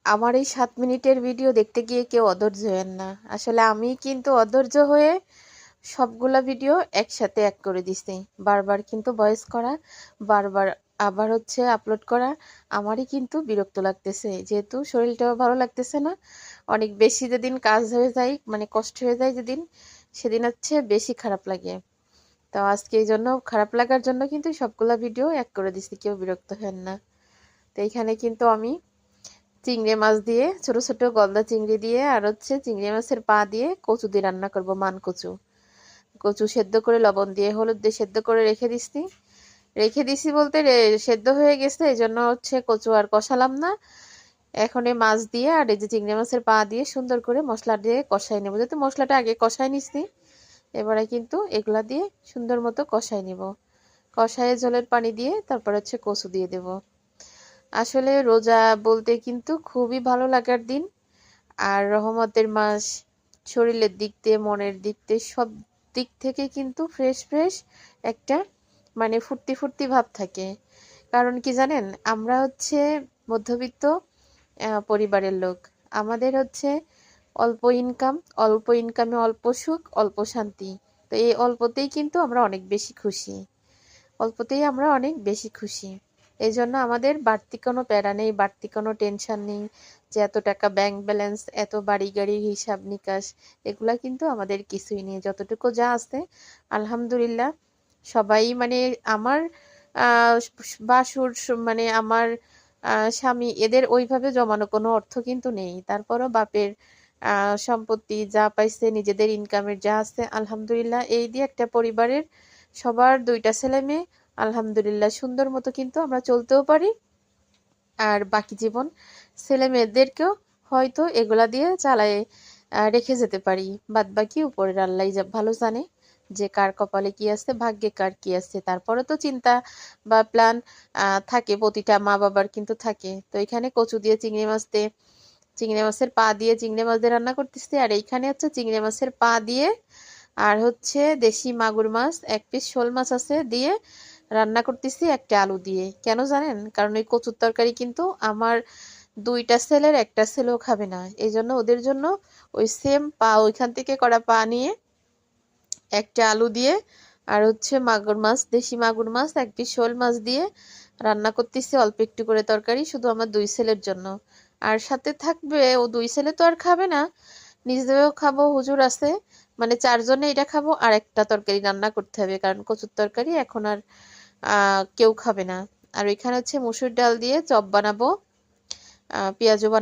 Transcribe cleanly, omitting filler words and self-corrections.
আমার এই 7 মিনিটের ভিডিও দেখতে গিয়ে কেউ অধৈর্য হয়েন না। আসলে আমি কিন্তু অধৈর্য হয়ে সবগুলা ভিডিও একসাথে এক করে দিছি। বারবার কিন্তু ভয়েস করা, বারবার আবার হচ্ছে আপলোড করা আমারই কিন্তু বিরক্ত লাগতেছে। যেহেতু শরীরটাও ভালো লাগতেছে না। অনেক বেশি যেদিন কাজ হয়ে যায়, মানে কষ্ট হয়ে যায় যেদিন, সেদিন হচ্ছে বেশি খারাপ লাগে। তো আজকে এই জন্য খারাপ লাগার জন্য কিন্তু সবগুলা ভিডিও এক করে দিছি, কেউ বিরক্ত হেন না। তো এইখানে কিন্তু আমি চিংড়ি মাছ দিয়ে, ছোট ছোট গলদা চিংড়ি দিয়ে আর হচ্ছে চিংড়ি মাছের পা দিয়ে কচু দিয়ে রান্না করব, মান কচু। কচু সেদ্ধ করে লবণ দিয়ে হলুদ দিয়ে সেদ্ধ করে রেখে দিছি বলতে সেদ্ধ হয়ে গেছে, এই জন্য হচ্ছে কচু আর কষালাম না। এখন এই মাছ দিয়ে আর এই যে চিংড়ি মাছের পা দিয়ে সুন্দর করে মশলা দিয়ে কষাই নেবো, যেহেতু মশলাটা আগে কষাই নিছি। এবারে কিন্তু এগুলা দিয়ে সুন্দর মতো কষাই নিব। কষায়ে ঝোলের পানি দিয়ে তারপর হচ্ছে কচু দিয়ে দেব। আসলে রোজা বলতে কিন্তু খুবই ভালো লাগার দিন। আর রহমতের মাস, শরীরের দিক দিয়ে মনের দিক দিয়ে সব দিক থেকে কিন্তু ফ্রেশ ফ্রেশ একটা, মানে ফুর্তি ফুর্তি ভাব থাকে। কারণ কি জানেন, আমরা হচ্ছে মধ্যবিত্ত পরিবারের লোক। আমাদের হচ্ছে অল্প ইনকাম, অল্প ইনকামে অল্প সুখ, অল্প শান্তি। তো এই অল্পতেই কিন্তু আমরা অনেক বেশি খুশি। অল্পতেই আমরা অনেক বেশি খুশি। এই জন্য আমাদের বাড়তি কোনো প্যারা নেই, বাড়তি কোনো টেনশন নেই যে এত টাকা ব্যাংক ব্যালেন্স, এত বাড়ি গাড়ির হিসাব নিকাশ, এগুলা কিন্তু আমাদের কিছুই নেই। যতটুকু যা আছে আলহামদুলিল্লাহ। সবাই মানে আমার বাসুর, মানে আমার স্বামী, এদের ওইভাবে জমানো কোনো অর্থ কিন্তু নেই। তারপরও বাপের সম্পত্তি যা পাইছে, নিজেদের ইনকামের যা আছে আলহামদুলিল্লাহ, এই দিয়ে একটা পরিবারের সবার 2টা ছেলে মেয়ে আলহামদুলিল্লাহ সুন্দর মতো কিন্তু আমরা চলতেও পারি। আর বাকি জীবন ছেলে মেয়েদেরকেও হয়তো এগুলা দিয়ে চালায় রেখে যেতে পারি। বাদ বাকি উপরের আল্লাহ ভালো জানে যে কার কপালে কি আছে, ভাগ্যে কার কি আছে। তারপরে তো চিন্তা বা প্ল্যান থাকে, প্রতিটা মা বাবার কিন্তু থাকে। তো এখানে কচু দিয়ে চিংড়ি মাছ দিয়ে, চিংড়ি মাছের পা দিয়ে চিংড়ি মাছ দিয়ে রান্না করতেছি। আর এইখানে হচ্ছে চিংড়ি মাছের পা দিয়ে আর হচ্ছে দেশি মাগুর মাছ, 1 পিস শোল মাছ আছে দিয়ে রান্না করতেছি একটা আলু দিয়ে। কেন জানেন? কারণ ওই কচুর তরকারি কিন্তু আমার 2টা ছেলের, একটা ছেলেও খাবে না। এই জন্য ওদের জন্য ওই সেম পা, ওইখান থেকে করা পা নিয়ে একটা আলু দিয়ে আর হচ্ছে মাগুর মাছ, দেশি মাগুর মাছ, 1 পিস শোল মাছ দিয়ে রান্না করতেছি অল্প একটু করে তরকারি, শুধু আমার 2 ছেলের জন্য। আর সাথে থাকবে, ও 2 ছেলে তো আর খাবে না, নিজেও খাবো, হুজুর আছে, মানে 4 জনে এটা খাবো। আর একটা তরকারি রান্না করতে হবে, কারণ কচুর তরকারি এখন আর কেউ খাবে না। আর এখানে হচ্ছে মসুর ডাল দিয়ে চপ বানাবো, পেঁয়াজও